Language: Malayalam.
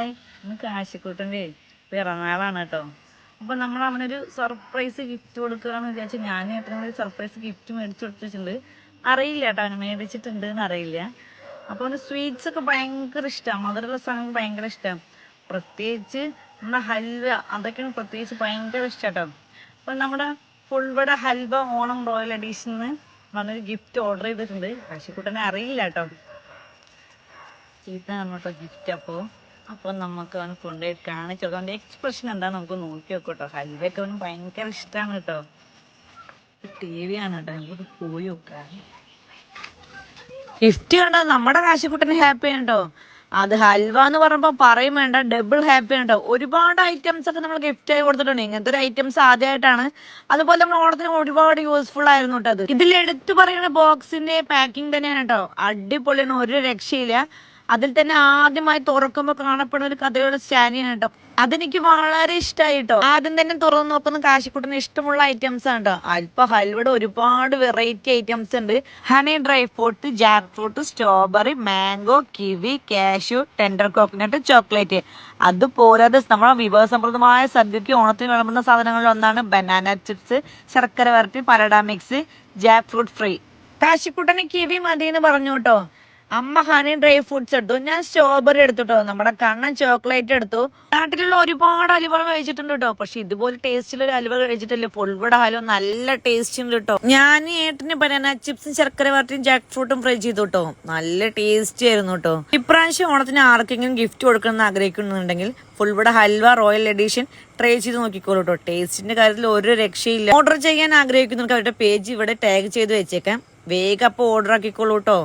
ഹായ്, ഇന്ന് കാശിക്കൂട്ടൻ്റെ പിറന്നാളാണ് കേട്ടോ. അപ്പോൾ നമ്മൾ അവനൊരു സർപ്രൈസ് ഗിഫ്റ്റ് കൊടുക്കുകയെന്ന് വിചാരിച്ചാൽ ഞാൻ എത്ര സർപ്രൈസ് ഗിഫ്റ്റ് മേടിച്ചു കൊടുത്തിട്ടുണ്ട്. അറിയില്ല കേട്ടോ, അവന് മേടിച്ചിട്ടുണ്ട് എന്ന് അറിയില്ല. അപ്പോൾ അവന് സ്വീറ്റ്സ് ഒക്കെ ഭയങ്കര ഇഷ്ടമാണ്, മധുരമുള്ള സാധനങ്ങൾ ഭയങ്കര ഇഷ്ടമാണ്. പ്രത്യേകിച്ച് നമ്മുടെ ഹൽവ, അതൊക്കെയാണ് പ്രത്യേകിച്ച് ഭയങ്കര ഇഷ്ടം കേട്ടോ. അപ്പോൾ നമ്മുടെ ഫുൾവട ഹൽവ ഓണം റോയൽ എഡീഷന് വന്നൊരു ഗിഫ്റ്റ് ഓർഡർ ചെയ്തിട്ടുണ്ട്. കാശിക്കൂട്ടനെ അറിയില്ല കേട്ടോ. ഇതാണ് കേട്ടോ ഗിഫ്റ്റ്. അപ്പോൾ നമുക്ക് അവന് കൊണ്ടുപോയി കാണിച്ചു കൊടുക്കാം. അവൻ്റെ എക്സ്പ്രഷൻ എന്താണെന്ന് നമുക്ക് നോക്കി നോക്കാം കേട്ടോ. ഹൽവയൊക്കെ അവന് ഭയങ്കര ഇഷ്ടമാണ് കേട്ടോ. TV ആണ് കേട്ടോ, നമുക്ക് പോയി നോക്കാം. ഗിഫ്റ്റ് കണ്ടോ, നമ്മുടെ കാശിക്കുട്ടന് ഹാപ്പി ഉണ്ടോ. അത് ഹൽവ എന്ന് പറയുമ്പോൾ പറയും വേണ്ട, ഡബിൾ ഹാപ്പി ഉണ്ടോ. ഒരുപാട് ഐറ്റംസ് ഒക്കെ നമ്മൾ ഗിഫ്റ്റ് ആയി കൊടുത്തിട്ടുണ്ട്. ഇങ്ങനത്തെ ഒരു ഐറ്റംസ് ആദ്യമായിട്ടാണ്. അതുപോലെ നമ്മൾ ഓണത്തിന് ഒരുപാട് യൂസ്ഫുൾ ആയിരുന്നു കേട്ടോ. അത് ഇതിൽ എടുത്തു പറയുന്ന ബോക്സിന്റെ പാക്കിംഗ് തന്നെയാണ് കേട്ടോ. അടിപൊളിയാണ്, ഒരു രക്ഷയില്ല. അതിൽ തന്നെ ആദ്യമായി തുറക്കുമ്പോൾ കാണപ്പെടുന്ന ഒരു കഥയുടെ സ്റ്റാനിയാണ് കേട്ടോ. അതെനിക്ക് വളരെ ഇഷ്ടമായി കേട്ടോ. ആദ്യം തന്നെ തുറന്നു നോക്കുന്ന കാശിക്കുട്ടന് ഇഷ്ടമുള്ള ഐറ്റംസ് ആണ് കേട്ടോ. അല്പ ഹൽവയുടെ ഒരുപാട് വെറൈറ്റി ഐറ്റംസ് ഉണ്ട്. Honey dry fruit, jack fruit, strawberry, mango, kiwi, cashew, tender coconut, chocolate. അതുപോരാതെ നമ്മുടെ വിഭവസമൃദ്ധമായ സദ്യക്ക് ഓണത്തിന് വിളമ്പുന്ന സാധനങ്ങളിൽ ഒന്നാണ് ബനാന ചിപ്സ്, ശർക്കര വരട്ടി, പലട മിക്സ്, ജാക്ക് ഫ്രൂട്ട് ഫ്രീ. കാശിക്കുട്ടന് കിവി മതി എന്ന് പറഞ്ഞു കേട്ടോ. അമ്മ ഹണി ഡ്രൈ ഫ്രൂട്ട്സ് എടുത്തു, ഞാൻ സ്ട്രോബെറി എടുത്തുട്ടോ. നമ്മുടെ കണ്ണൻ ചോക്ലേറ്റ് എടുത്തു. നാട്ടിലുള്ള ഒരുപാട് ഹലുവകൾ കഴിച്ചിട്ടുണ്ട് കേട്ടോ, പക്ഷെ ഇതുപോലെ ടേസ്റ്റിലൊരു ഹലുവ കഴിച്ചിട്ടില്ല. ഫുൾവട ഹലുവ നല്ല ടേസ്റ്റ് ഉണ്ട് കേട്ടോ. ഞാൻ ഏട്ടന് ബനാന ചിപ്സും ശർക്കര വരട്ടിയും ജാക്ക് ഫ്രൂട്ടും ഫ്രൈ ചെയ്തു കേട്ടോ. നല്ല ടേസ്റ്റി ആയിരുന്നു കേട്ടോ. ഇപ്രാവശ്യം ഓണത്തിന് ആർക്കെങ്കിലും ഗിഫ്റ്റ് കൊടുക്കണമെന്ന് ആഗ്രഹിക്കുന്നുണ്ടെങ്കിൽ ഫുൾവട ഹൽവ റോയൽ എഡീഷൻ ട്രൈ ചെയ്ത് നോക്കിക്കോളൂ കേട്ടോ. ടേസ്റ്റിന്റെ കാര്യത്തിൽ ഒരു രക്ഷയില്ല. ഓർഡർ ചെയ്യാൻ ആഗ്രഹിക്കുന്നവർക്ക് അവരുടെ പേജ് ഇവിടെ ടാഗ് ചെയ്ത് വെച്ചേക്കാം. വേഗം അപ്പോൾ ഓർഡർ ആക്കിക്കോളൂ കേട്ടോ.